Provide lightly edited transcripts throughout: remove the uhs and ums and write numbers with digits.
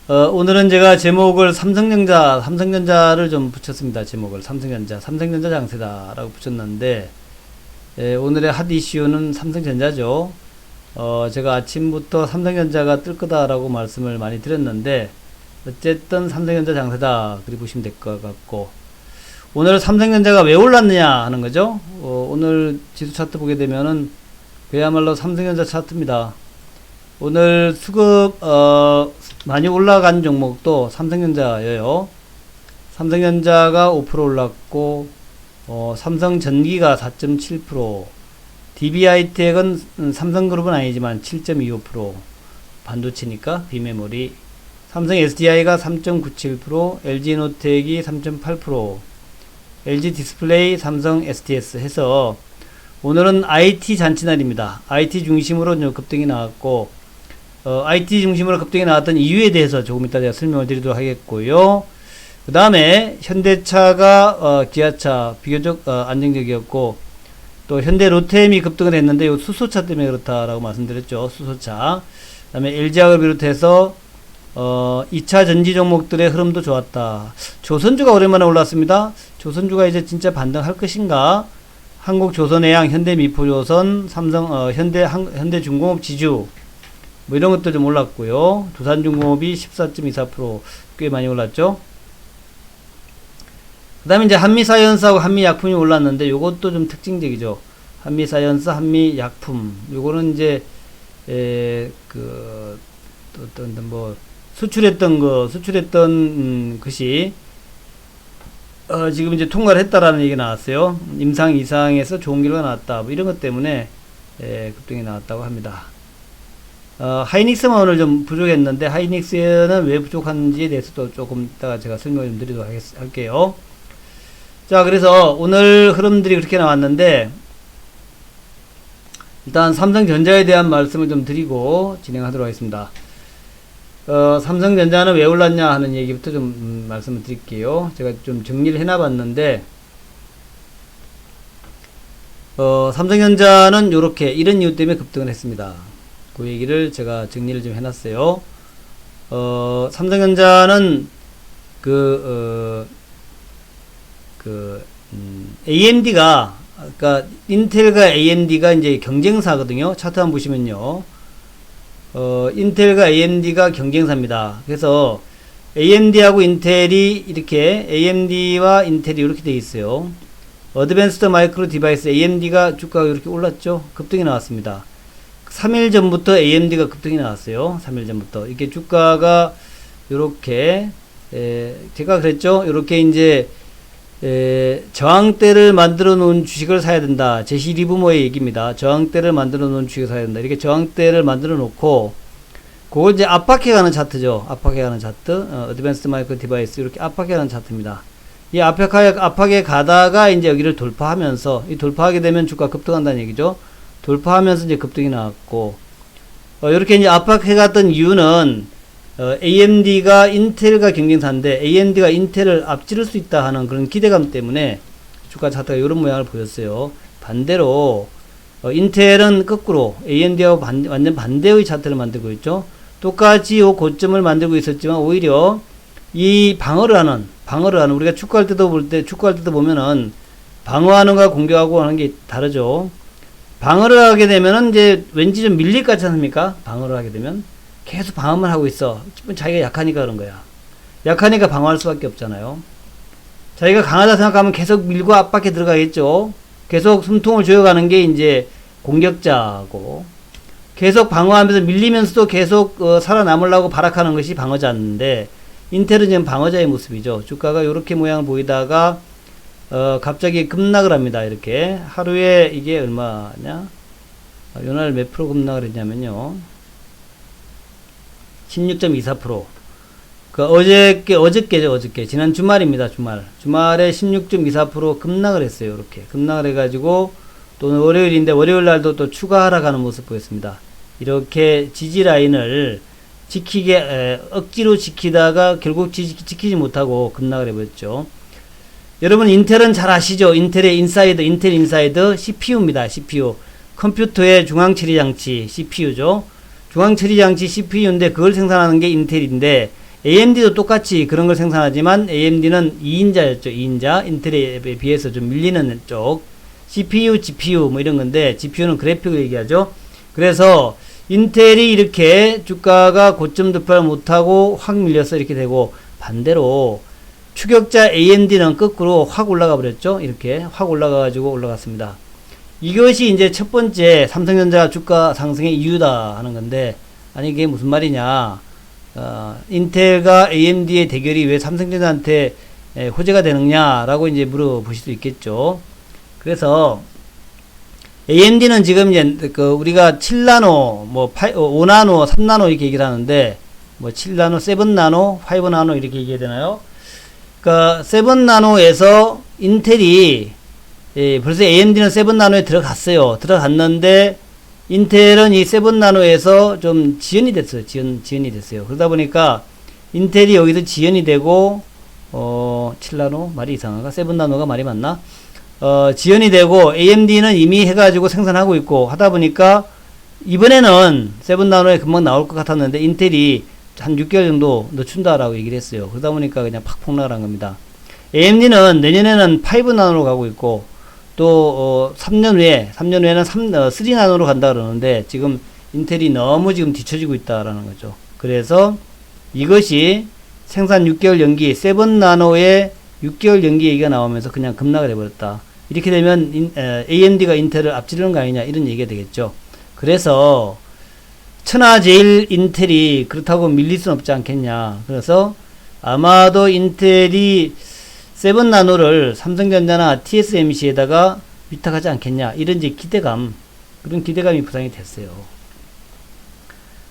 오늘은 제가 제목을 삼성전자를 좀 붙였습니다. 제목을 삼성전자 장세다라고 붙였는데, 오늘의 핫 이슈는 삼성전자죠. 제가 아침부터 삼성전자가 뜰 거다라고 말씀을 많이 드렸는데, 어쨌든 삼성전자 장세다. 그리 보시면 될 것 같고, 오늘 삼성전자가 왜 올랐느냐 하는 거죠. 오늘 지수 차트 보게 되면은, 그야말로 삼성전자 차트입니다. 오늘 수급 많이 올라간 종목도 삼성전자예요. 삼성전자가 5% 올랐고 삼성전기가 4.7%, DB하이텍은 삼성그룹은 아니지만 7.25%, 반도체니까 비메모리, 삼성 SDI가 3.97%, LG노텍이 3.8%, LG디스플레이, 삼성 STS 해서 오늘은 IT 잔치날입니다. IT 중심으로 급등이 나왔고, IT 중심으로 급등이 나왔던 이유에 대해서 조금 이따 제가 설명을 드리도록 하겠고요. 그 다음에 현대차가 기아차 비교적 안정적이었고, 또 현대 로템이 급등을 했는데 요 수소차 때문에 그렇다라고 말씀드렸죠. 수소차. 그 다음에 LG화학을 비롯해서 2차 전지 종목들의 흐름도 좋았다. 조선주가 오랜만에 올랐습니다. 조선주가 이제 진짜 반등할 것인가? 한국조선해양, 현대미포조선, 삼성, 현대중공업 지주, 뭐 이런 것도 좀 올랐고요. 두산중공업이 14.24% 꽤 많이 올랐죠. 그 다음에 이제 한미사이언스하고 한미약품이 올랐는데 요것도 좀 특징적이죠. 한미사이언스, 한미약품. 요거는 이제, 수출했던 것이, 지금 이제 통과를 했다라는 얘기가 나왔어요. 임상 이상에서 좋은 결과가 나왔다. 뭐 이런 것 때문에, 급등이 나왔다고 합니다. 하이닉스만 오늘 좀 부족했는데, 하이닉스는 왜 부족한지에 대해서도 조금 이따가 제가 설명을 좀 드리도록 할게요. 자, 그래서 오늘 흐름들이 그렇게 나왔는데, 일단 삼성전자에 대한 말씀을 좀 드리고 진행하도록 하겠습니다. 삼성전자는 왜 올랐냐 하는 얘기부터 좀 말씀을 드릴게요. 제가 좀 정리를 해놔봤는데, 삼성전자는 요렇게 이런 이유 때문에 급등을 했습니다. 그 얘기를 제가 정리를 좀 해놨어요. 삼성전자는 AMD가, 그러니까 인텔과 AMD가 이제 경쟁사거든요. 차트 한번 보시면요. 인텔과 AMD가 경쟁사입니다. 그래서 AMD하고 인텔이 이렇게, AMD와 인텔이 이렇게 돼 있어요. 어드밴스드 마이크로 디바이스 AMD가 주가가 이렇게 올랐죠. 급등이 나왔습니다. 3일 전부터 AMD가 급등이 나왔어요. 3일 전부터. 이게 주가가 요렇게, 제가 그랬죠. 요렇게 이제, 저항대를 만들어 놓은 주식을 사야 된다. 제시 리브모의 얘기입니다. 저항대를 만들어 놓은 주식을 사야 된다. 이렇게 저항대를 만들어 놓고, 그걸 이제 압박해 가는 차트죠. 압박해 가는 차트. 어드밴스드 마이크로 디바이스. 이렇게 압박해 가는 차트입니다. 이 압박해 가다가 이제 여기를 돌파하면서, 이 돌파하게 되면 주가 급등한다는 얘기죠. 돌파하면서 이제 급등이 나왔고, 이렇게 이제 압박해 갔던 이유는, AMD가 인텔과 경쟁사인데, AMD가 인텔을 앞지를 수 있다 하는 그런 기대감 때문에 주가 차트가 이런 모양을 보였어요. 반대로, 인텔은 거꾸로 AMD하고 완전 반대의 차트를 만들고 있죠. 똑같이 이 고점을 만들고 있었지만, 오히려 이 방어를 하는, 우리가 축구할 때도 보면은, 방어하는 거와 공격하고 하는 게 다르죠. 방어를 하게 되면은 이제 왠지 좀 밀릴 것 같지 않습니까? 방어를 하게 되면. 계속 방어만 하고 있어. 자기가 약하니까 그런 거야. 약하니까 방어할 수밖에 없잖아요. 자기가 강하다 생각하면 계속 밀고 압박해 들어가겠죠. 계속 숨통을 조여가는 게 이제 공격자고, 계속 방어하면서 밀리면서도 계속 살아남으려고 발악하는 것이 방어자인데, 인텔은 지금 방어자의 모습이죠. 주가가 이렇게 모양을 보이다가 갑자기 급락을 합니다. 이렇게 하루에 이게 얼마냐? 요날 몇 프로 급락을 했냐면요, 16.24%. 어저께 지난 주말입니다. 주말에 16.24% 급락을 했어요. 이렇게 급락을 해가지고, 또 월요일인데 월요일 날도 또 추가 하락하는 모습 보였습니다. 이렇게 지지 라인을 억지로 지키다가 결국 지키지 못하고 급락을 해버렸죠. 여러분 인텔은 잘 아시죠? 인텔 인사이드 CPU입니다. CPU. 컴퓨터의 중앙처리 장치 CPU죠. 중앙처리 장치 CPU인데 그걸 생산하는 게 인텔인데, AMD도 똑같이 그런 걸 생산하지만 AMD는 2인자였죠. 2인자. 인텔에 비해서 좀 밀리는 쪽. CPU, GPU 뭐 이런 건데 GPU는 그래픽을 얘기하죠. 그래서 인텔이 이렇게 주가가 고점 돌파를 못하고 확 밀려서 이렇게 되고, 반대로 추격자 AMD는 거꾸로 확 올라가 버렸죠. 이렇게 확 올라가 가지고 올라갔습니다. 이것이 이제 첫 번째 삼성전자 주가 상승의 이유다 하는 건데, 아니 이게 무슨 말이냐, 인텔과 AMD의 대결이 왜 삼성전자한테 호재가 되느냐라고 이제 물어보실 수 있겠죠. 그래서 AMD는 지금 이제 우리가 7나노, 뭐 5나노, 3나노 이렇게 얘기를 하는데, 뭐 7나노, 7나노, 5나노 이렇게 얘기해야 되나요? 그러니까 7나노에서 인텔이 벌써 AMD는 7나노에 들어갔어요. 들어갔는데 인텔은 이 7나노에서 좀 지연이 됐어요. 지연이 됐어요. 그러다 보니까 인텔이 여기서 지연이 되고 7나노 말이 이상한가? 7나노가 말이 맞나? 지연이 되고 AMD는 이미 해가지고 생산하고 있고 하다 보니까 이번에는 7나노에 금방 나올 것 같았는데 인텔이 한 6개월 정도 늦춘다라고 얘기를 했어요. 그러다 보니까 그냥 팍 폭락한 겁니다. AMD는 내년에는 5나노로 가고 있고 또 3년 후에는 3나노로 간다 그러는데 지금 인텔이 너무 지금 뒤처지고 있다라는 거죠. 그래서 이것이 생산 6개월 연기, 7나노의 6개월 연기 얘기가 나오면서 그냥 급락을 해버렸다. 이렇게 되면 AMD가 인텔을 앞지르는 거 아니냐 이런 얘기가 되겠죠. 그래서 천하제일 인텔이 그렇다고 밀릴 수는 없지 않겠냐. 그래서 아마도 인텔이 7나노를 삼성전자나 TSMC에다가 위탁하지 않겠냐 이런 이제 그런 기대감이 부상이 됐어요.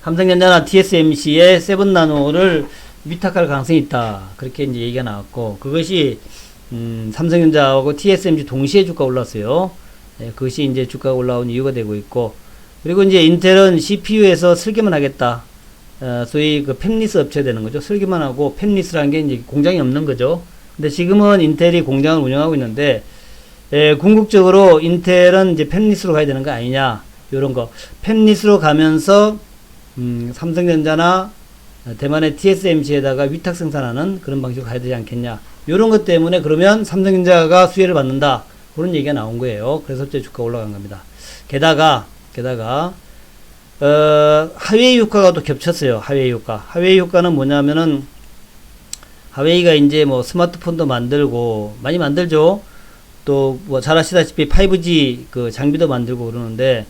삼성전자나 TSMC에 7나노를 위탁할 가능성이 있다. 그렇게 이제 얘기가 나왔고, 그것이 삼성전자하고 TSMC 동시에 주가 올랐어요. 그것이 이제 주가가 올라온 이유가 되고 있고, 그리고 이제 인텔은 CPU에서 설계만 하겠다. 소위 그 팹리스 업체가 되는 거죠. 설계만 하고 팹리스라는 게 이제 공장이 없는 거죠. 근데 지금은 인텔이 공장을 운영하고 있는데, 궁극적으로 인텔은 이제 팹리스로 가야 되는 거 아니냐. 요런 거. 팹리스로 가면서, 삼성전자나 대만의 TSMC에다가 위탁 생산하는 그런 방식으로 가야 되지 않겠냐. 요런 것 때문에 그러면 삼성전자가 수혜를 받는다. 그런 얘기가 나온 거예요. 그래서 어째 주가 올라간 겁니다. 게다가, 하웨이 효과가 또 겹쳤어요. 하웨이 효과. 하웨이 효과는 뭐냐면은, 하웨이가 이제 뭐 스마트폰도 만들고, 많이 만들죠? 또 뭐 잘 아시다시피 5G 그 장비도 만들고 그러는데,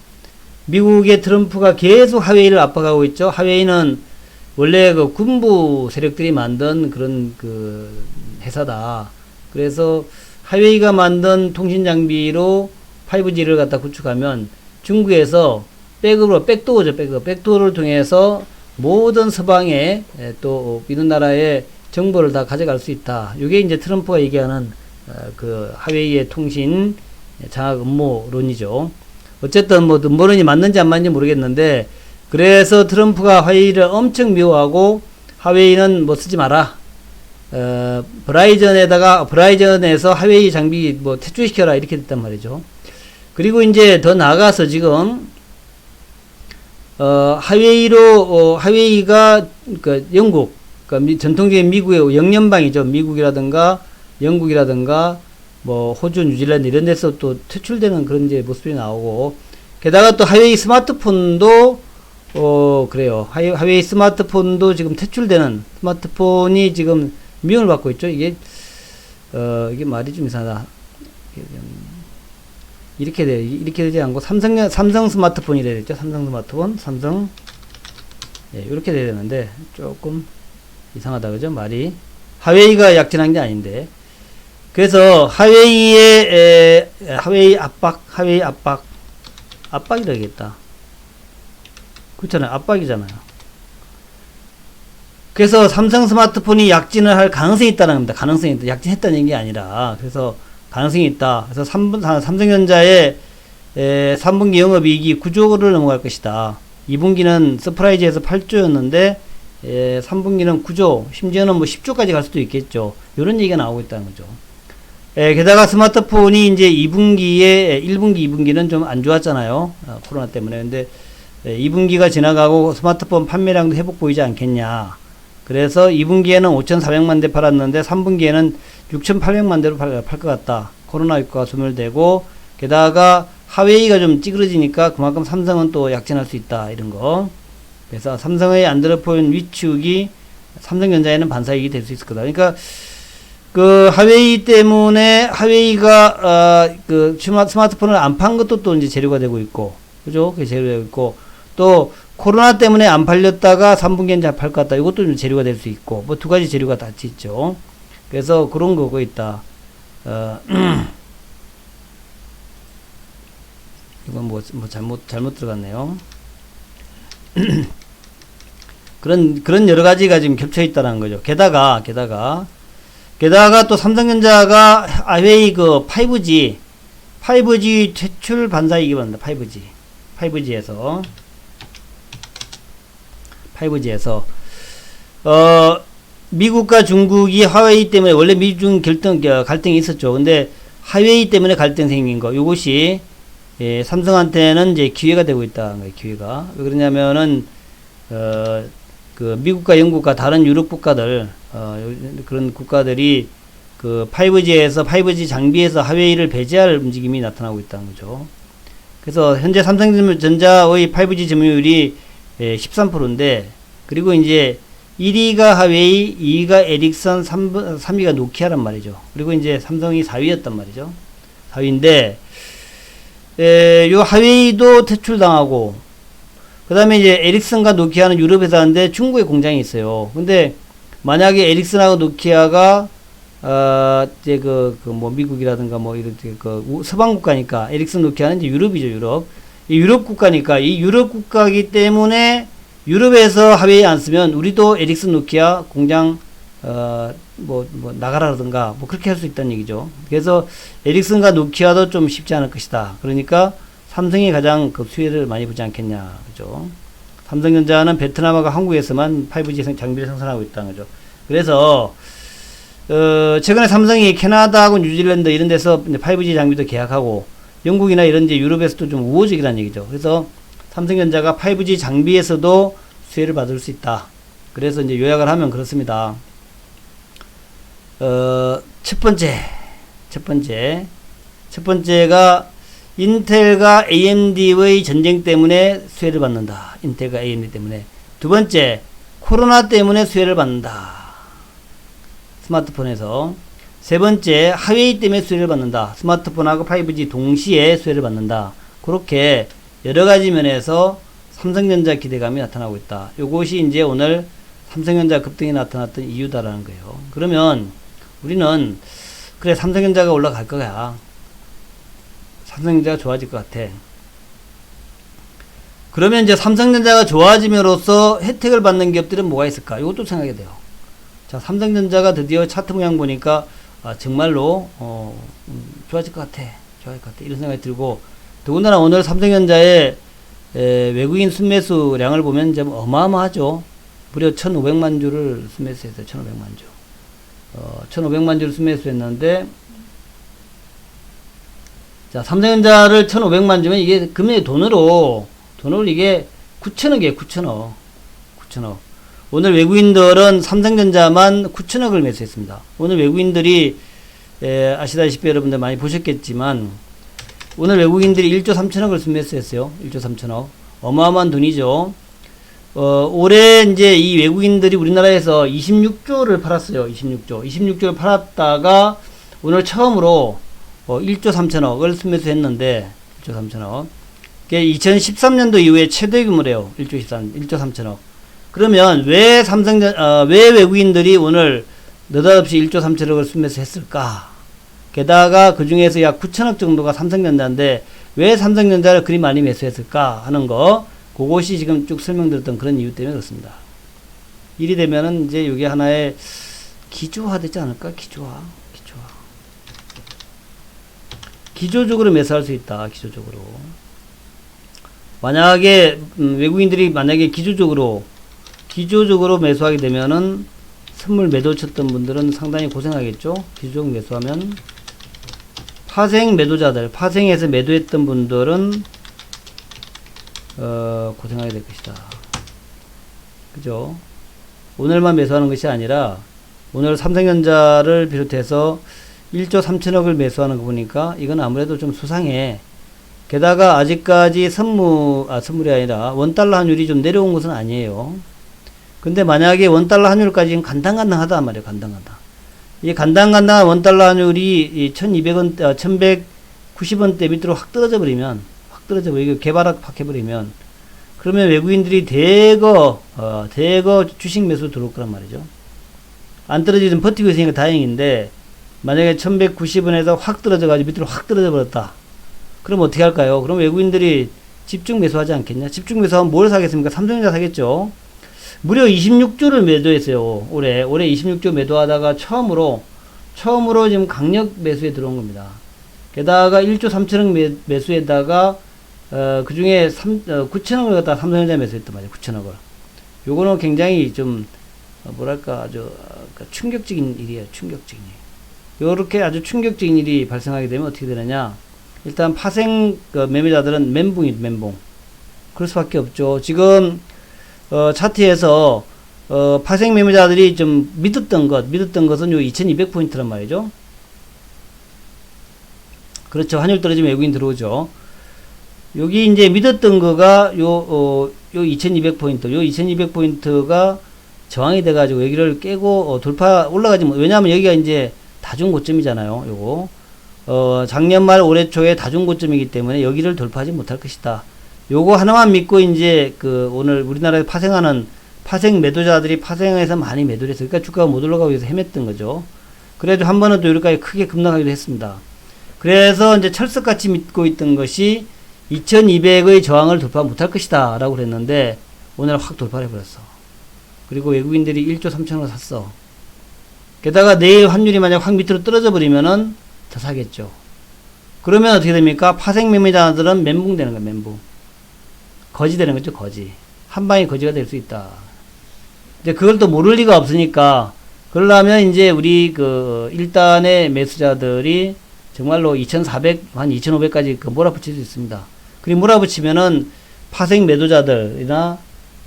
미국의 트럼프가 계속 하웨이를 압박하고 있죠. 하웨이는 원래 그 군부 세력들이 만든 그런 그 회사다. 그래서 하웨이가 만든 통신 장비로 5G를 갖다 구축하면 중국에서 백도어죠. 백도어를 통해서 모든 서방의 또 이런 나라의 정보를 다 가져갈 수 있다. 이게 이제 트럼프가 얘기하는 그 하웨이의 통신 장악 음모론이죠. 어쨌든 뭐 음모론이 맞는지 안 맞는지 모르겠는데, 그래서 트럼프가 하웨이를 엄청 미워하고 하웨이는 뭐 쓰지 마라. 브라이전에서 하웨이 장비 뭐 퇴출시켜라 이렇게 됐단 말이죠. 그리고 이제 더 나아가서 지금 하웨이가 그 영국, 그러니까 전통적인 미국의 영연방이죠. 미국이라든가 영국이라든가 뭐 호주, 뉴질랜드 이런 데서 또 퇴출되는 그런 이제 모습이 나오고, 게다가 또 하웨이 스마트폰도 그래요. 하웨이 스마트폰도 지금 퇴출되는 스마트폰이 지금 미움을 받고 있죠. 이게 말이 좀 이상하다. 이렇게 되지 않고 삼성 스마트폰이 돼야 되죠. 삼성 스마트폰, 이렇게 돼야 되는데 조금 이상하다. 그죠? 말이. 하웨이가 약진한 게 아닌데. 그래서 하웨이 압박이라겠다. 그렇잖아요. 압박이잖아요. 그래서 삼성 스마트폰이 약진을 할 가능성이 있다는 겁니다. 가능성이 있다. 약진했다는 얘기 아니라. 그래서 가능성이 있다. 그래서 삼성전자의 3분기 영업이익이 9조를 넘어갈 것이다. 2분기는 서프라이즈에서 8조였는데 3분기는 9조, 심지어는 뭐 10조까지 갈 수도 있겠죠. 이런 얘기가 나오고 있다는 거죠. 게다가 스마트폰이 이제 1분기, 2분기는 좀 안 좋았잖아요. 코로나 때문에. 근데 2분기가 지나가고 스마트폰 판매량도 회복 보이지 않겠냐. 그래서 2분기에는 5,400만 대 팔았는데 3분기에는 6,800만 대로 팔 것 같다. 코로나 효과가 소멸되고 게다가 하웨이가 좀 찌그러지니까 그만큼 삼성은 또 약진할 수 있다. 이런 거. 그래서 삼성의 안드로폰 위축이 삼성전자에는 반사이익이 될 수 있을 거다. 그러니까 그 하웨이 때문에 하웨이가 그 스마트폰을 안 판 것도 또 이제 재료가 되고 있고, 그죠? 그게 재료가 되고 있고, 또 코로나 때문에 안 팔렸다가 3분기엔 잘 팔 것 같다. 이것도 좀 재료가 될 수 있고, 뭐 두 가지 재료가 같이 있죠. 그래서 그런 거고 있다. 이건 뭐 잘못 들어갔네요. 그런 여러 가지가 지금 겹쳐 있다는 거죠. 게다가 또 삼성전자가 아웨이 그 5G 퇴출 반사이익이 받는다. 5G에서 미국과 중국이 하웨이 때문에 원래 미중 갈등이 있었죠. 근데 하웨이 때문에 갈등 생긴 거. 요것이 삼성한테는 이제 기회가 되고 있다. 기회가. 왜 그러냐면은 그 미국과 영국과 다른 유럽 국가들 그런 국가들이 그 5G 장비에서 하웨이를 배제할 움직임이 나타나고 있다는 거죠. 그래서 현재 삼성전자의 5G 점유율이 13%인데 그리고 이제 1위가 하웨이, 2위가 에릭슨, 3위가 노키아란 말이죠. 그리고 이제 삼성이 4위였단 말이죠. 4위인데 요 하웨이도 퇴출당하고 그 다음에 이제 에릭슨과 노키아는 유럽 회사인데 중국에 공장이 있어요. 근데 만약에 에릭슨하고 노키아가 이제 뭐 미국이라든가 뭐 이렇게 서방 국가니까 에릭슨 노키아는 이제 유럽이죠. 유럽 국가니까 이 유럽 국가이기 때문에 유럽에서 하웨이 안 쓰면 우리도 에릭슨 노키아 공장 뭐 나가라든가 뭐 그렇게 할 수 있다는 얘기죠. 그래서 에릭슨과 노키아도 좀 쉽지 않을 것이다. 그러니까 삼성이 가장 그 수혜를 많이 보지 않겠냐, 그죠? 삼성전자는 베트남하고 한국에서만 5G 장비를 생산하고 있다는 거죠. 그래서 최근에 삼성이 캐나다하고 뉴질랜드 이런 데서 5G 장비도 계약하고 영국이나 이런 이제 유럽에서도 좀 우호적이라는 얘기죠. 그래서 삼성전자가 5G 장비에서도 수혜를 받을 수 있다. 그래서 이제 요약을 하면 그렇습니다. 첫 번째가 인텔과 AMD의 전쟁 때문에 수혜를 받는다. 인텔과 AMD 때문에. 두 번째, 코로나 때문에 수혜를 받는다. 스마트폰에서. 세 번째, 하웨이 때문에 수혜를 받는다. 스마트폰하고 5G 동시에 수혜를 받는다. 그렇게 여러 가지 면에서 삼성전자 기대감이 나타나고 있다. 요것이 이제 오늘 삼성전자 급등이 나타났던 이유다라는 거예요. 그러면 우리는 그래 삼성전자가 올라갈 거야. 삼성전자가 좋아질 것 같아. 그러면 이제 삼성전자가 좋아짐으로써 혜택을 받는 기업들은 뭐가 있을까? 이것도 생각해야 돼요. 자, 삼성전자가 드디어 차트 모양 보니까 정말로 좋아질 것 같아. 이런 생각이 들고 더군다나 오늘 삼성전자의 외국인 순매수량을 보면 좀 어마어마하죠. 무려 1,500만 주를 순매수했어요. 1,500만 주. 1,500만 주를 순매수했는데 자, 삼성전자를 1,500만 주면 이게 금액 돈으로 이게 9천억이에요. 9천억. 오늘 외국인들은 삼성전자만 9천억을 매수했습니다. 오늘 외국인들이 아시다시피 여러분들 많이 보셨겠지만 오늘 외국인들이 1조 3천억을 순매수했어요. 1조 3천억. 어마어마한 돈이죠. 올해 이제 이 외국인들이 우리나라에서 26조를 팔았어요. 26조를 팔았다가 오늘 처음으로 1조 3천억을 순매수했는데 1조 3천억. 그게 2013년도 이후에 최대 규모래요. 1조 3천억. 그러면 왜 왜 외국인들이 오늘 느닷없이 1조 3천억을 순매수했을까? 게다가 그 중에서 약 9천억 정도가 삼성전자인데 왜 삼성전자를 그리 많이 매수했을까 하는 거, 그것이 지금 쭉 설명드렸던 그런 이유 때문에 그렇습니다. 일이 되면은 이제 이게 하나의 기조화 되지 않을까? 기조적으로 매수할 수 있다. 기조적으로. 만약에 외국인들이 만약에 기조적으로 매수하게 되면은 선물 매도 쳤던 분들은 상당히 고생하겠죠. 기조적 매수하면 파생 매도자들, 파생해서 매도했던 분들은 고생하게 될 것이다. 그죠? 오늘만 매수하는 것이 아니라 오늘 삼성전자를 비롯해서 1조 3천억을 매수하는 거 보니까 이건 아무래도 좀 수상해. 게다가 아직까지 선물이 아니라 원달러 환율이 좀 내려온 것은 아니에요. 근데 만약에 원달러 환율까지는 간당간당하단 말이에요. 간당간당. 이 간당간당한 원달러 환율이 1200원, 1190원대 밑으로 확 떨어져 버리면, 이거 개발학 확 해버리면, 그러면 외국인들이 대거 주식 매수 들어올 거란 말이죠. 안 떨어지면 버티고 있으니까 다행인데, 만약에 1190원에서 확 떨어져가지고 밑으로 확 떨어져 버렸다. 그럼 어떻게 할까요? 그럼 외국인들이 집중 매수하지 않겠냐? 집중 매수하면 뭘 사겠습니까? 삼성전자 사겠죠? 무려 26조를 매도했어요. 올해 26조 매도하다가 처음으로 지금 강력 매수에 들어온 겁니다. 게다가 1조 3천억 매수에다가 그 중에 9천억을 갖다 삼성전자 매수했단 말이에요. 9천억을. 요거는 굉장히 좀 뭐랄까 아주 충격적인 일이에요. 충격적인 일. 요렇게 아주 충격적인 일이 발생하게 되면 어떻게 되느냐? 일단 파생 매매자들은 멘붕. 그럴 수밖에 없죠. 지금 차트에서 파생 매매자들이 좀 믿었던 것은 요 2200포인트란 말이죠. 그렇죠. 환율 떨어지면 외국인 들어오죠. 여기 이제 믿었던 거가 요 2200포인트. 요 2200포인트가 저항이 돼가지고 여기를 깨고 올라가지 못, 왜냐하면 여기가 이제 다중 고점이잖아요. 요거. 작년 말 올해 초에 다중 고점이기 때문에 여기를 돌파하지 못할 것이다. 요거 하나만 믿고 이제 오늘 우리나라에 파생하는 파생 매도자들이 파생해서 많이 매도를 했어요. 그러니까 주가가 못 올라가고 해서 헤맸던 거죠. 그래도 한 번은 또 여기까지 크게 급락하기도 했습니다. 그래서 이제 철석같이 믿고 있던 것이 2200의 저항을 돌파 못할 것이다 라고 그랬는데 오늘 확 돌파를 해버렸어. 그리고 외국인들이 1조 3천원 샀어. 게다가 내일 환율이 만약 확 밑으로 떨어져 버리면은 더 사겠죠. 그러면 어떻게 됩니까? 파생 매매자들은 멘붕 되는 거야. 멘붕. 거지 되는 거죠. 거지. 한 방에 거지가 될 수 있다. 이제 그걸 또 모를 리가 없으니까 그러려면 이제 우리 일단의 매수자들이 정말로 2400, 한 2500까지 몰아붙일 수 있습니다. 그리고 몰아붙이면은 파생 매도자들이나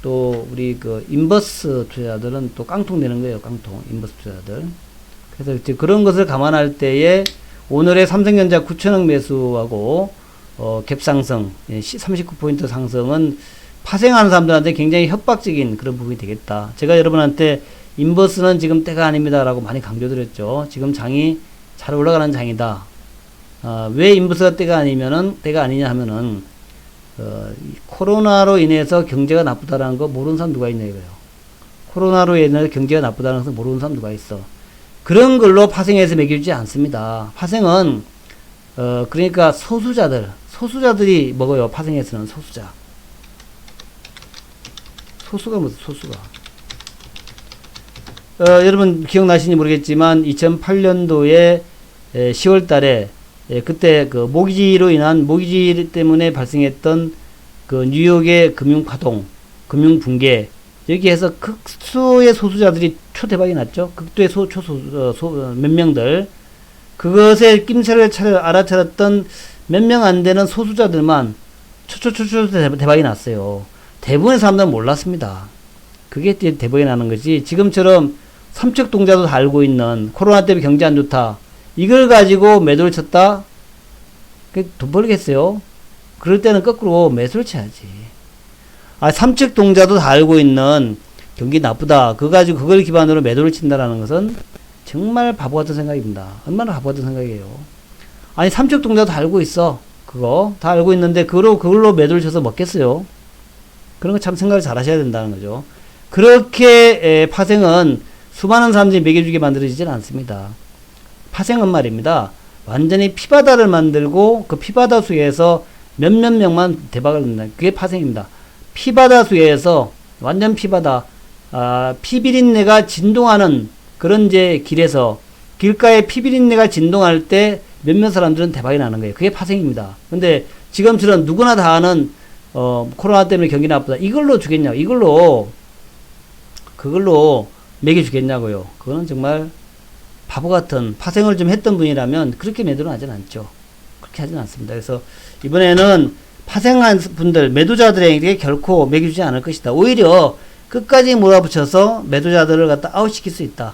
또 우리 인버스 투자자들은 또 깡통 되는 거예요. 깡통. 인버스 투자자들. 그래서 이제 그런 것을 감안할 때에 오늘의 삼성전자 9천억 매수하고 갭상승 39포인트 상승은 파생하는 사람들한테 굉장히 협박적인 그런 부분이 되겠다. 제가 여러분한테 인버스는 지금 때가 아닙니다 라고 많이 강조드렸죠. 지금 장이 잘 올라가는 장이다. 왜 인버스가 때가 아니냐 하면은 코로나로 인해서 경제가 나쁘다라는 거 모르는 사람 누가 있냐 이거예요. 코로나로 인해서 경제가 나쁘다는 것을 모르는 사람 누가 있어. 그런 걸로 파생해서 매겨주지 않습니다. 파생은 그러니까 소수자들이 먹어요. 파생해서는 소수자. 소수가 무슨 소수가. 여러분 기억나시는지 모르겠지만 2008년도에 10월 달에 그때 모기지 때문에 발생했던 뉴욕의 금융파동, 금융붕괴, 여기에서 극소의 소수자들이 초대박이 났죠. 극도의 몇 명들. 그것에 낌새를 알아차렸던 몇 명 안 되는 소수자들만 대박이 났어요. 대부분의 사람들은 몰랐습니다. 그게 대박이 나는 거지. 지금처럼 삼척동자도 다 알고 있는 코로나 때문에 경제 안 좋다. 이걸 가지고 매도를 쳤다? 돈 벌겠어요? 그럴 때는 거꾸로 매수를 쳐야지. 삼척동자도 다 알고 있는 경기 나쁘다. 그거 가지고 그걸 기반으로 매도를 친다라는 것은 정말 바보 같은 생각입니다. 얼마나 바보 같은 생각이에요. 아니, 삼척동자도 다 알고 있어. 그거. 다 알고 있는데, 그걸로 매도를 쳐서 먹겠어요? 그런 거 참 생각을 잘 하셔야 된다는 거죠. 그렇게, 파생은 수많은 사람들이 매겨주게 만들어지진 않습니다. 파생은 말입니다. 완전히 피바다를 만들고, 그 피바다 속에서 몇몇 명만 대박을 낸다. 그게 파생입니다. 피바다 속에서, 완전 피바다, 피비린내가 진동하는 그런 길에서, 길가에 피비린내가 진동할 때 몇몇 사람들은 대박이 나는 거예요. 그게 파생입니다. 근데 지금처럼 누구나 다 아는 코로나 때문에 경기 나쁘다. 이걸로 주겠냐고. 그걸로 매겨주겠냐고요. 그거는 정말 바보 같은 파생을 좀 했던 분이라면 그렇게 매도는 하진 않죠. 그렇게 하진 않습니다. 그래서 이번에는 파생한 분들, 매도자들에게 결코 매겨주지 않을 것이다. 오히려 끝까지 몰아붙여서 매도자들을 갖다 아웃시킬 수 있다.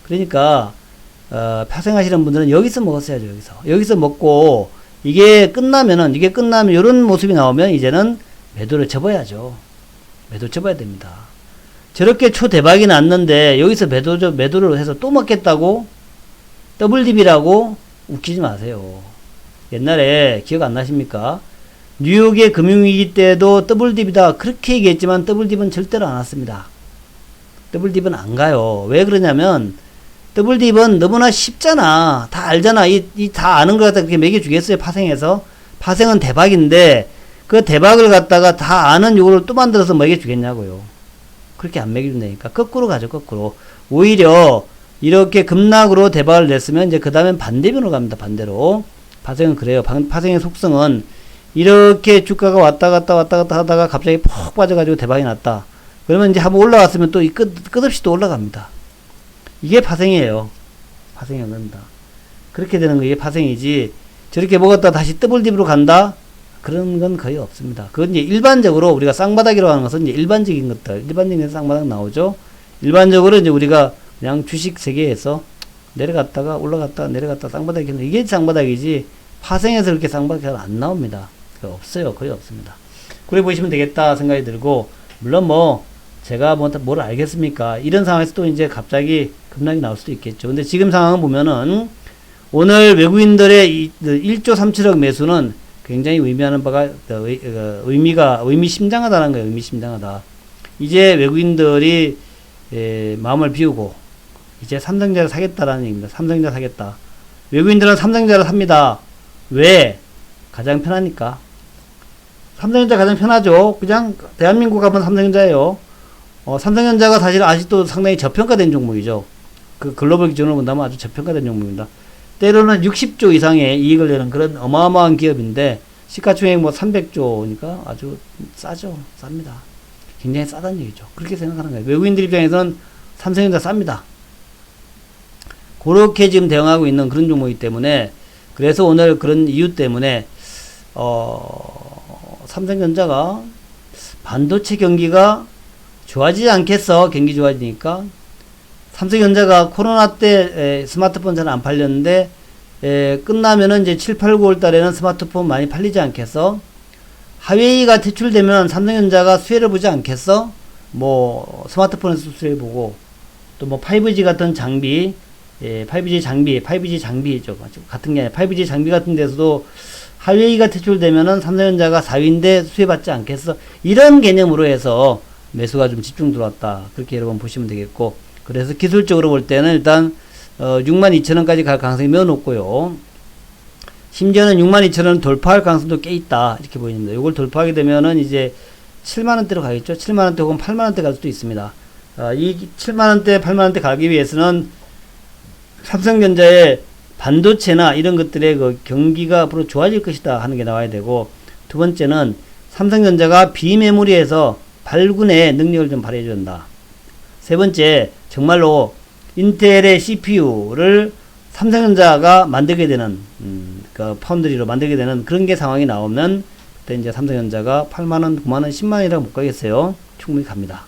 그러니까 파생하시는 분들은 여기서 먹었어야죠. 여기서 먹고 이게 끝나면 이런 모습이 나오면 이제는 매도를 접어야죠. 매도 접어야 됩니다. 저렇게 초대박이 났는데 여기서 매도를 해서 또 먹겠다고 더블딥이라고 웃기지 마세요. 옛날에 기억 안 나십니까? 뉴욕의 금융위기 때도 더블딥이다 그렇게 얘기했지만 더블딥은 절대로 안 왔습니다. 더블딥은 안 가요. 왜 그러냐면 더블딥은 너무나 쉽잖아. 다 알잖아. 다 아는 걸 갖다 그렇게 매겨주겠어요. 파생해서. 파생은 대박인데 그 대박을 갖다가 다 아는 요거를 또 만들어서 매겨주겠냐고요. 그렇게 안 매겨준다니까. 거꾸로 가죠. 거꾸로. 오히려 이렇게 급락으로 대박을 냈으면 이제 그 다음엔 반대편으로 갑니다. 반대로. 파생은 그래요. 파생의 속성은 이렇게 주가가 왔다 갔다 하다가 갑자기 푹 빠져가지고 대박이 났다. 그러면 이제 한번 올라왔으면 또 끝없이 또 올라갑니다. 이게 파생이에요. 파생이 안 된다. 그렇게 되는 거 이게 파생이지. 저렇게 먹었다 다시 더블딥으로 간다? 그런 건 거의 없습니다. 그건 이제 일반적으로 우리가 쌍바닥이라고 하는 것은 이제 일반적인 것들, 일반적인 쌍바닥 나오죠. 일반적으로 이제 우리가 그냥 주식 세계에서 내려갔다가 올라갔다가 내려갔다가 쌍바닥이 있는 이게 쌍바닥이지 파생해서 그렇게 쌍바닥이 안 나옵니다. 없어요. 거의 없습니다. 그래 보시면 되겠다 생각이 들고, 물론 뭐 제가 뭘 알겠습니까? 이런 상황에서 또 이제 갑자기 급락이 나올 수도 있겠죠. 근데 지금 상황을 보면은 오늘 외국인들의 1조 3천억 매수는 굉장히 의미하는 바가 의미심장하다는 거예요. 의미심장하다. 이제 외국인들이 마음을 비우고 이제 삼성전자 사겠다라는 얘기입니다. 삼성전자 사겠다. 외국인들은 삼성전자를 삽니다. 왜? 가장 편하니까. 삼성전자 가장 편하죠. 그냥 대한민국 가면 삼성전자예요. 삼성전자가 사실 아직도 상당히 저평가된 종목이죠. 그 글로벌 기준으로 본다면 아주 저평가된 종목입니다. 때로는 60조 이상의 이익을 내는 그런 어마어마한 기업인데 시가총액 뭐 300조니까 아주 싸죠. 쌉니다. 굉장히 싸다는 얘기죠. 그렇게 생각하는 거예요. 외국인들 입장에서는 삼성전자 쌉니다. 그렇게 지금 대응하고 있는 그런 종목이기 때문에, 그래서 오늘 그런 이유 때문에 삼성전자가 반도체 경기가 좋아지지 않겠어. 경기 좋아지니까. 삼성전자가 코로나 때 스마트폰 잘 안 팔렸는데 끝나면은 이제 7, 8, 9월 달에는 스마트폰 많이 팔리지 않겠어? 하웨이가 퇴출되면 삼성전자가 수혜를 보지 않겠어? 뭐 스마트폰에서 수혜 보고, 또 뭐 5G 같은 장비, 5G 장비죠. 같은 게 아니라 5G 장비 같은 데서도 하웨이가 퇴출되면은 삼성전자가 4위인데 수혜받지 않겠어? 이런 개념으로 해서 매수가 좀 집중 들어왔다. 그렇게 여러분 보시면 되겠고, 그래서 기술적으로 볼 때는 일단 62,000원까지 갈 가능성이 매우 높고요. 심지어는 62,000원 돌파할 가능성도 꽤 있다. 이렇게 보입니다. 이걸 돌파하게 되면은 이제 7만원대로 가겠죠. 7만원대 혹은 8만원대 갈 수도 있습니다. 이 7만원대, 8만원대 가기 위해서는 삼성전자의 반도체나 이런 것들의 그 경기가 앞으로 좋아질 것이다 하는 게 나와야 되고, 두 번째는 삼성전자가 비메모리에서 발군의 능력을 좀 발휘해 준다. 세 번째, 정말로 인텔의 CPU를 삼성전자가 만들게 되는, 그 파운드리로 만들게 되는 그런 게 상황이 나오면, 그때 이제 삼성전자가 8만원, 9만원, 10만원이라고 못 가겠어요. 충분히 갑니다.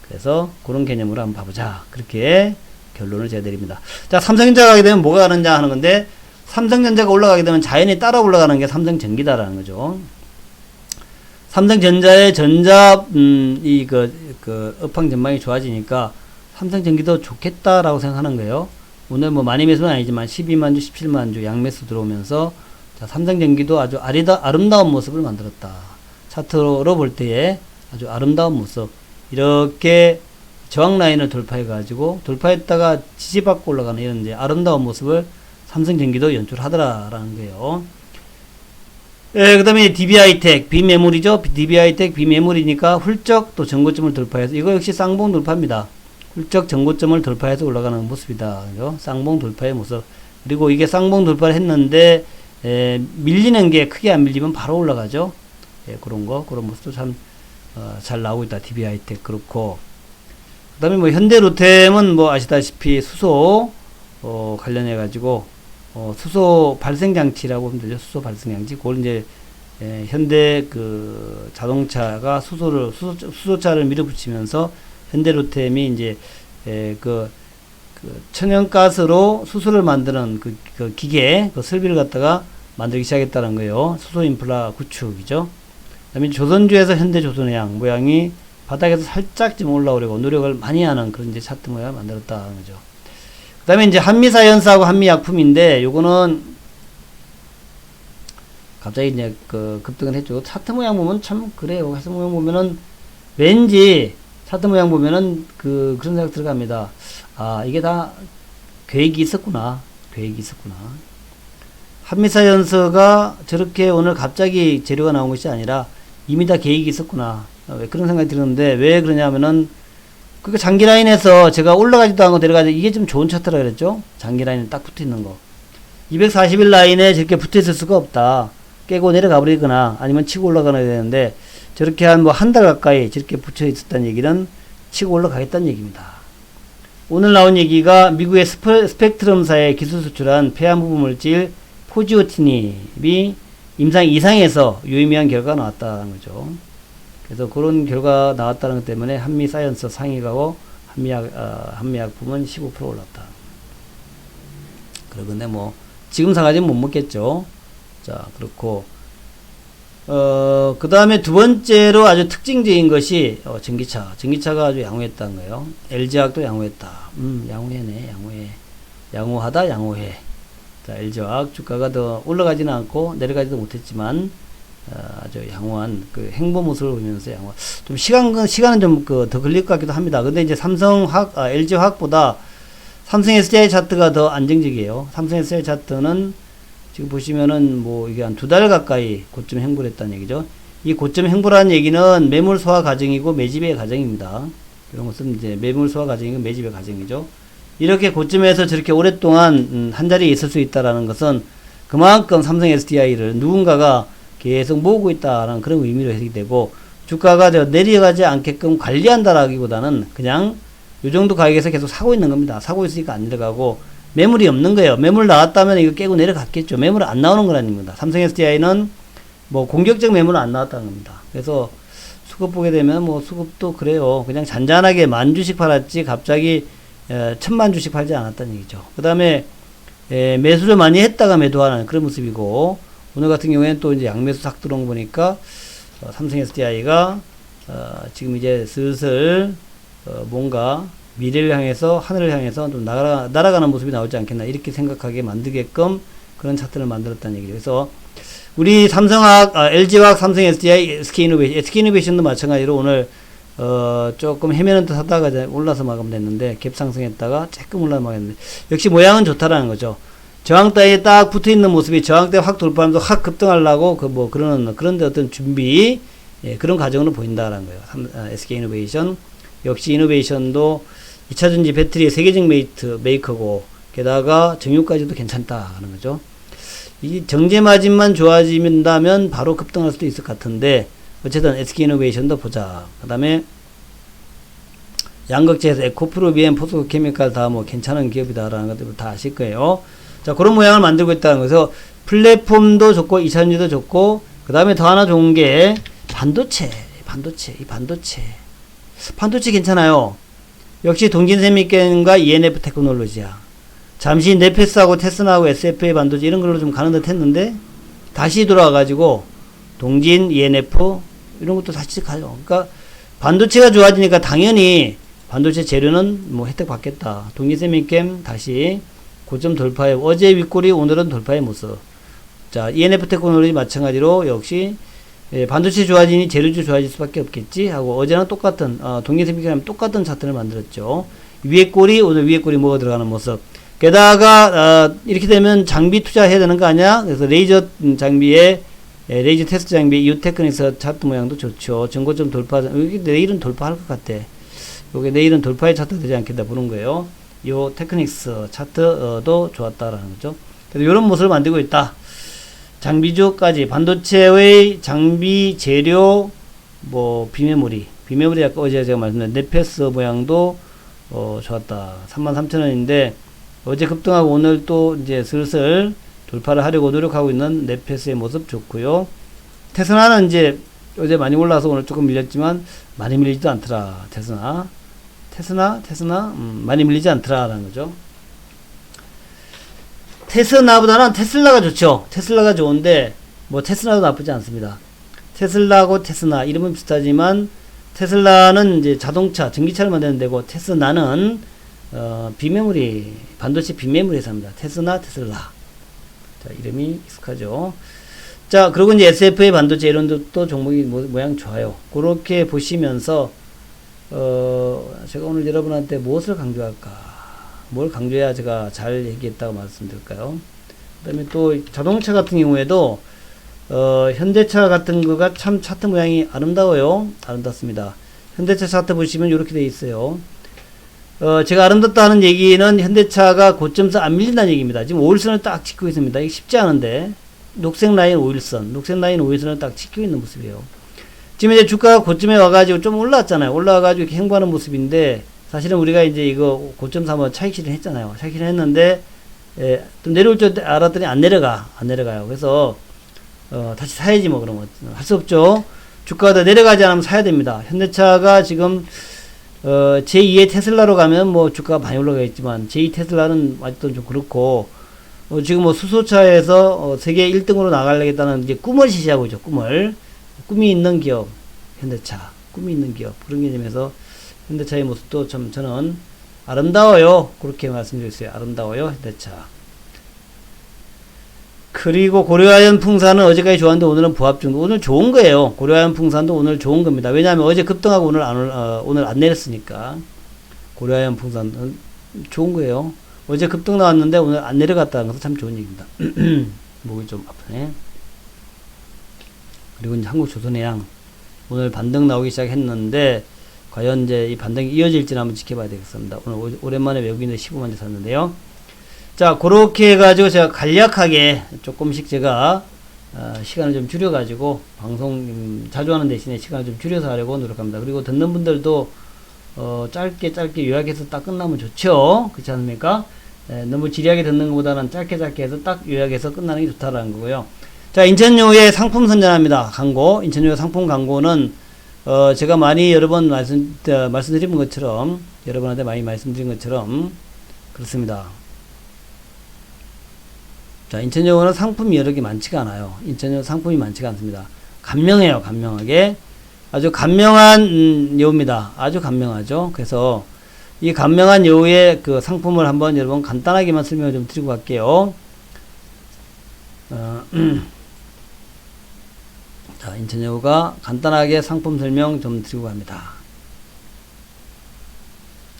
그래서 그런 개념으로 한번 봐보자. 그렇게 결론을 제가 내립니다. 자, 삼성전자가 가게 되면 뭐가 가는지 하는 건데, 삼성전자가 올라가게 되면 자연히 따라 올라가는 게 삼성전기다라는 거죠. 삼성전자의 업황 전망이 좋아지니까 삼성전기도 좋겠다라고 생각하는 거예요. 오늘 뭐 많이 매수는 아니지만 12만 주, 17만 주 양매수 들어오면서, 자, 삼성전기도 아주 아름다운 모습을 만들었다. 차트로 볼 때에 아주 아름다운 모습. 이렇게 저항 라인을 돌파해가지고, 돌파했다가 지지받고 올라가는 이런 이제 아름다운 모습을 삼성전기도 연출하더라라는 거예요. 그 다음에 DBI텍, 비메모리죠. DBI텍, 비메모리니까 훌쩍 또 전고점을 돌파해서, 이거 역시 쌍봉 돌파입니다. 훌쩍 전고점을 돌파해서 올라가는 모습이다. 그죠? 쌍봉 돌파의 모습. 그리고 이게 쌍봉 돌파를 했는데, 밀리는 게 크게 안 밀리면 바로 올라가죠. 그런 모습도 참, 잘 나오고 있다. DBI텍 그렇고. 그 다음에 뭐 현대로템은 뭐 아시다시피 수소, 관련해가지고, 수소 발생장치라고 하면 되죠. 수소 발생장치. 그걸 이제, 현대 그 자동차가 수소차를 밀어붙이면서 현대로템이 이제 그 천연가스로 수소를 만드는 그 기계, 그 설비를 갖다가 만들기 시작했다는 거예요. 수소 인프라 구축이죠. 그다음에 조선주에서 현대조선해양 모양이 바닥에서 살짝 좀 올라오려고 노력을 많이 하는 그런 이제 차트 모양을 만들었다는 거죠. 그다음에 이제 한미사이언스하고 한미약품인데 요거는 갑자기 이제 그 급등을 했죠. 차트 모양 보면 참 그래요. 차트 모양 보면은 왠지 차트 모양 보면은 그런 생각 들어갑니다. 아, 이게 다 계획이 있었구나. 계획이 있었구나. 한미사이언스가 저렇게 오늘 갑자기 재료가 나온 것이 아니라 이미 다 계획이 있었구나. 왜 그런 생각이 드는데 왜 그러냐면은 그 장기 라인에서 제가 올라가지도 않고 내려가지고 이게 좀 좋은 차트라 그랬죠. 장기 라인에 딱 붙어 있는 거. 240일 라인에 저렇게 붙어 있을 수가 없다. 깨고 내려가 버리거나 아니면 치고 올라가야 되는데 저렇게 한 뭐 한 달 가까이 저렇게 붙여 있었다는 얘기는 치고 올라가겠다는 얘기입니다. 오늘 나온 얘기가 미국의 스펙트럼사의 기술 수출한 폐암부 물질 포지오티닙이 임상 이상에서 유의미한 결과가 나왔다는 거죠. 그래서 그런 결과 나왔다는 것 때문에 한미 사이언스 상위 가고 한미약품은 15% 올랐다. 그러건데 뭐 지금 사가지는 못 먹겠죠. 자, 그렇고 그 다음에 두 번째로 아주 특징적인 것이 전기차가 아주 양호했다는 거예요. LG화학도 양호했다. 양호해네. 양호하다, 양호해. 자, LG화학 주가가 더 올라가지는 않고 내려가지도 못했지만 아주 양호한 그 행보 모습을 보면서 양호. 좀 시간은 좀 더 걸릴 것 같기도 합니다. 근데 이제 LG화학보다 삼성 SDI 차트가 더 안정적이에요. 삼성 SDI 차트는 지금 보시면은 뭐 이게 한 두 달 가까이 고점 횡보를 했다는 얘기죠. 이 고점 횡보라는 얘기는 매물 소화 과정이고 매집의 과정입니다. 이런 것은 이제 매물 소화 과정이고 매집의 과정이죠. 이렇게 고점에서 저렇게 오랫동안 한 자리에 있을 수 있다라는 것은 그만큼 삼성 SDI를 누군가가 계속 모으고 있다라는 그런 의미로 해석이 되고 주가가 내려가지 않게끔 관리한다라기보다는 그냥 요 정도 가격에서 계속 사고 있는 겁니다. 사고 있으니까 안 내려가고 매물이 없는 거예요. 매물 나왔다면 이거 깨고 내려갔겠죠. 매물은 안 나오는 거라는 겁니다. 삼성 SDI는 뭐 공격적 매물은 안 나왔다는 겁니다. 그래서 수급 보게 되면 뭐 수급도 그래요. 그냥 잔잔하게 10,000주씩 팔았지 갑자기 10,000,000주씩 팔지 않았다는 얘기죠. 그 다음에 매수를 많이 했다가 매도하는 그런 모습이고 오늘 같은 경우에는 또 이제 양매수 싹 들어온 거 보니까 삼성 SDI가 지금 이제 슬슬 뭔가 미래를 향해서 하늘을 향해서 좀 날아가는 모습이 나오지 않겠나 이렇게 생각하게 만들게끔 그런 차트를 만들었다는 얘기죠. 그래서 우리 삼성화학, LG화학, 삼성 SDI, SK이노베이션도 마찬가지로 오늘 조금 헤매는 듯 하다가 올라서 마감됐는데 갭 상승했다가 조금 올라서 마감됐는데 역시 모양은 좋다라는 거죠. 저항대에 딱 붙어 있는 모습이 저항대 확 돌파하면서 확 급등하려고 그런데 어떤 준비 그런 과정으로 보인다라는 거예요. SK이노베이션 역시 이노베이션도 2차전지 배터리의 세계적 메이커고 게다가 정유까지도 괜찮다 하는 거죠. 이 정제 마진만 좋아진다면 바로 급등할 수도 있을 것 같은데 어쨌든 SK이노베이션도 보자. 그 다음에 양극재에서 에코프로, BM, 포스코케미칼 다 뭐 괜찮은 기업이다라는 것들 다 아실 거예요. 자, 그런 모양을 만들고 있다는 거죠. 플랫폼도 좋고 2차전지도 좋고 그 다음에 더 하나 좋은 게 반도체 괜찮아요. 역시 동진세미캠과 ENF 테크놀로지야. 잠시 네페스하고 테스나하고 SFA 반도체 이런 걸로 좀 가는 듯 했는데 다시 돌아와가지고 동진, ENF 이런 것도 다시 가요. 그러니까 반도체가 좋아지니까 당연히 반도체 재료는 뭐 혜택 받겠다. 동진세미캠 다시 고점 돌파해 어제 윗골이 오늘은 돌파의 모습. 자, ENF 테크놀로지 마찬가지로 역시 반도체 좋아지니 재료주 좋아질 수밖에 없겠지 하고 어제는 똑같은 동기세미캠이랑 똑같은 차트를 만들었죠. 위에 꼬리 오늘 위에 꼬리 뭐가 들어가는 모습. 게다가 이렇게 되면 장비 투자해야 되는 거 아니야? 그래서 레이저 장비에 레이저 테스트 장비 유테크닉스 차트 모양도 좋죠. 전고점 돌파. 여기 내일은 돌파할 것 같아. 요게 내일은 돌파의 차트 되지 않겠다 보는 거예요. 요 테크닉스 차트도 좋았다라는 거죠. 그래서 이런 모습을 만들고 있다. 장비주까지 반도체의 장비 재료 뭐 비메모리 아까 어제 제가 말씀드린 네페스 모양도 좋았다. 33,000원인데 어제 급등하고 오늘 또 이제 슬슬 돌파를 하려고 노력하고 있는 네페스의 모습 좋고요. 테스나는 이제 어제 많이 올라서 오늘 조금 밀렸지만 많이 밀리지도 않더라. 테스나 테스나 많이 밀리지 않더라라는 거죠. 테스나보다는 테슬라가 좋죠. 테슬라가 좋은데 뭐 테스나도 나쁘지 않습니다. 테슬라하고 테스나 이름은 비슷하지만 테슬라는 이제 자동차 전기차를 만드는 데고 테스나는 비메모리 반도체 비메모리 회사입니다. 테스나 테슬라. 자, 이름이 익숙하죠. 자, 그리고 이제 SFA 반도체 이런 것도 종목이 모양 좋아요. 그렇게 보시면서 제가 오늘 여러분한테 무엇을 강조할까? 뭘 강조해야 제가 잘 얘기했다고 말씀드릴까요? 그 다음에 또 자동차 같은 경우에도 현대차 같은 거가 참 차트 모양이 아름다워요. 아름답습니다. 현대차 차트 보시면 이렇게 돼 있어요. 제가 아름답다 하는 얘기는 현대차가 고점에서 안 밀린다는 얘기입니다. 지금 5일선을 딱 지키고 있습니다. 이게 쉽지 않은데 녹색 라인 5일선을 딱 지키고 있는 모습이에요. 지금 이제 주가가 고점에 와가지고 좀 올라왔잖아요. 올라와가지고 이렇게 행보하는 모습인데 사실은 우리가 이제 이거 고점 삼아 차익 실현했잖아요. 차익 실현했는데 좀 내려올 줄 알았더니 안 내려가요. 그래서 다시 사야지 뭐 그러면 할 수 없죠. 주가가 더 내려가지 않으면 사야 됩니다. 현대차가 지금 제2의 테슬라로 가면 뭐 주가가 많이 올라가겠지만 제2 테슬라는 아직도 좀 그렇고 지금 뭐 수소차에서 세계 1등으로 나가려겠다는 이제 꿈을 시시하고 있죠. 꿈이 있는 기업 현대차 꿈이 있는 기업 그런 개념에서 현대차의 모습도 참 저는 아름다워요. 그렇게 말씀드렸어요. 아름다워요. 현대차. 그리고 고려아연 풍산은 어제까지 좋았는데 오늘은 부합 중도. 오늘 좋은 거예요. 고려아연 풍산도 오늘 좋은 겁니다. 왜냐하면 어제 급등하고 오늘 안 내렸으니까. 고려아연 풍산은 좋은 거예요. 어제 급등 나왔는데 오늘 안 내려갔다는 것은 참 좋은 얘기입니다. 목이 좀 아프네. 그리고 이제 한국조선해양 오늘 반등 나오기 시작했는데 과연 이제 이 반등이 이어질지는 한번 지켜봐야 되겠습니다. 오늘 오랜만에 외국인들 15만 대 샀는데요. 자, 그렇게 해가지고 제가 간략하게 조금씩 제가 시간을 좀 줄여가지고 방송 자주 하는 대신에 시간을 좀 줄여서 하려고 노력합니다. 그리고 듣는 분들도 짧게 요약해서 딱 끝나면 좋죠. 그렇지 않습니까? 너무 지리하게 듣는 것보다는 짧게 해서 딱 요약해서 끝나는 게 좋다라는 거고요. 자, 인천요의 상품 선전합니다. 광고. 인천요 상품 광고는 제가 많이 여러 번 말씀드린 것처럼 여러분한테 많이 말씀드린 것처럼 그렇습니다. 자, 인천여고는 상품이 여러 개 많지가 않아요. 인천여 상품이 많지가 않습니다. 간명해요. 간명하게. 아주 간명한 여우입니다. 아주 간명하죠. 그래서 이 간명한 여우의 그 상품을 한번 여러분 간단하게만 설명을 좀 드리고 갈게요. 자, 인천여고가 간단하게 상품 설명 좀 드리고 갑니다.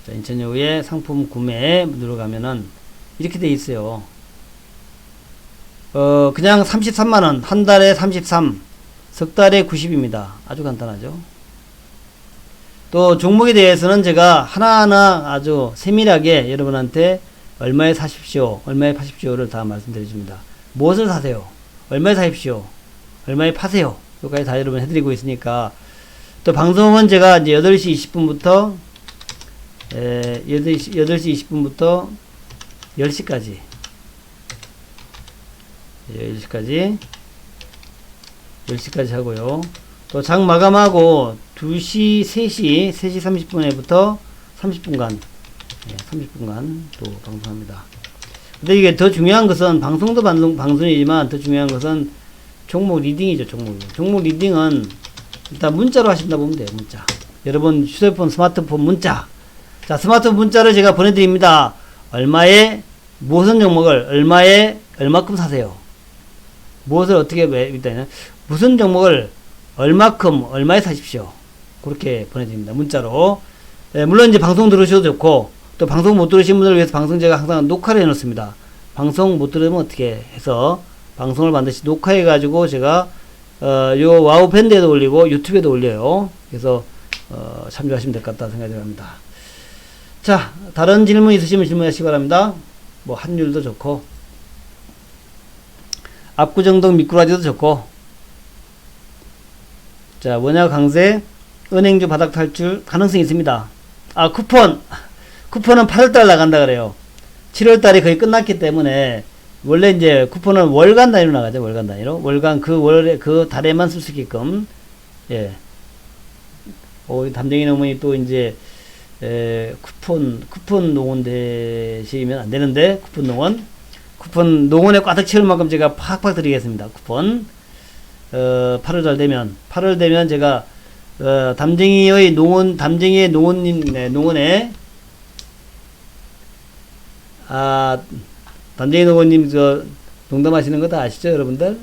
자, 인천여고의 상품 구매 누르가면은 이렇게 돼 있어요. 그냥 33만원, 한 달에 33, 석 달에 90입니다. 아주 간단하죠. 또 종목에 대해서는 제가 하나하나 아주 세밀하게 여러분한테 얼마에 사십시오, 얼마에 파십시오를 다 말씀드려줍니다. 무엇을 사세요? 얼마에 사십시오? 얼마에 파세요? 여기까지 다 여러분 해드리고 있으니까. 또 방송은 제가 이제 8시 20분부터 8시 20분부터 10시까지 10시까지 하고요. 또 장 마감하고 2시, 3시 30분에부터 30분간 또 방송합니다. 근데 이게 더 중요한 것은 방송도 방송이지만 더 중요한 것은 종목 리딩이죠. 종목 리딩은 일단 문자로 하신다 보면 돼요. 문자. 여러분 휴대폰, 스마트폰 문자. 자, 스마트폰 문자를 제가 보내드립니다. 얼마에 무슨 종목을 얼마큼 사세요. 무엇을 어떻게 일단 무슨 종목을 얼마에 사십시오. 그렇게 보내드립니다. 문자로. 물론 이제 방송 들으셔도 좋고 또 방송 못 들으신 분들을 위해서 방송 제가 항상 녹화를 해놓습니다. 방송 못 들으면 어떻게 해서 방송을 반드시 녹화해 가지고 제가 요 와우 밴드에도 올리고 유튜브에도 올려요. 그래서 참조하시면 될 것 같다 생각이 듭니다. 자, 다른 질문 있으시면 질문하시기 바랍니다. 뭐 환율도 좋고 압구정동 미꾸라지도 좋고. 자, 원화 강세, 은행주 바닥 탈출 가능성이 있습니다. 아, 쿠폰은 8월달 나간다 그래요. 7월달이 거의 끝났기 때문에 원래 이제 쿠폰은 월간 단위로 나가죠. 월간 단위로. 월간 그 달에만 쓸 수 있게끔. 예. 담쟁이 어머니 또 이제 쿠폰 농원 되시면 안 되는데, 쿠폰 농원에 꽉 채울 만큼 제가 팍팍 드리겠습니다. 쿠폰. 8월 되면 제가, 담쟁이의 농원님, 네, 농원에, 담쟁이 농원님, 농담하시는 거 다 아시죠, 여러분들?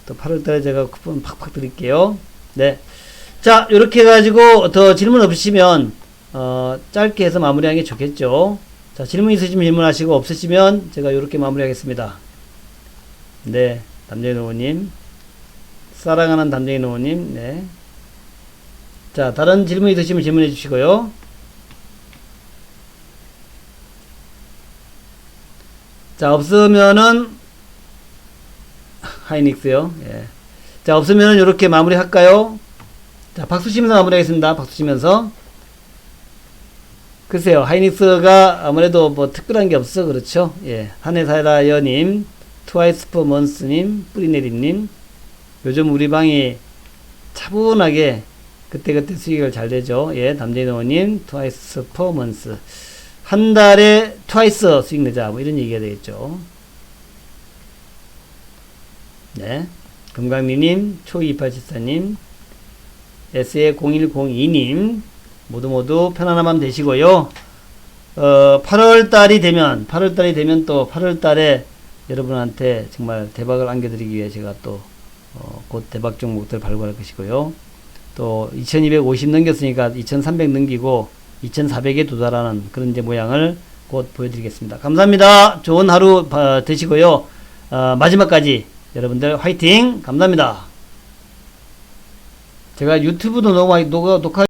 또 8월달에 제가 쿠폰 팍팍 드릴게요. 네. 자, 요렇게 해가지고, 더 질문 없으시면, 짧게 해서 마무리하는 게 좋겠죠. 자, 질문 있으시면 질문하시고, 없으시면 제가 요렇게 마무리하겠습니다. 네. 담쟁이 농원님. 사랑하는 담쟁이 농원님. 네. 자, 다른 질문 있으시면 질문해 주시고요. 자, 없으면은, 하이닉스요. 예. 자, 없으면은 요렇게 마무리 할까요? 자, 박수 치면서 마무리하겠습니다. 박수 치면서. 글쎄요, 하이닉스가 아무래도 뭐 특별한 게 없어, 그렇죠? 예. 한해사라여님, 트와이스 퍼 먼스님, 뿌리내리님. 요즘 우리 방이 차분하게 그때그때 수익을 잘 되죠. 예, 담재노님, 트와이스 퍼 먼스. 한 달에 트와이스 수익 내자. 뭐 이런 얘기가 되겠죠. 네. 금강리님, 초이2874님, SA0102님, 모두 편안한 밤 되시고요. 8월달이 되면 또 8월달에 여러분한테 정말 대박을 안겨드리기 위해 제가 또, 곧 대박 종목들 발굴할 것이고요. 또 2250 넘겼으니까 2300 넘기고 2400에 도달하는 그런 이제 모양을 곧 보여드리겠습니다. 감사합니다. 좋은 하루 되시고요. 마지막까지 여러분들 화이팅! 감사합니다. 제가 유튜브도 녹화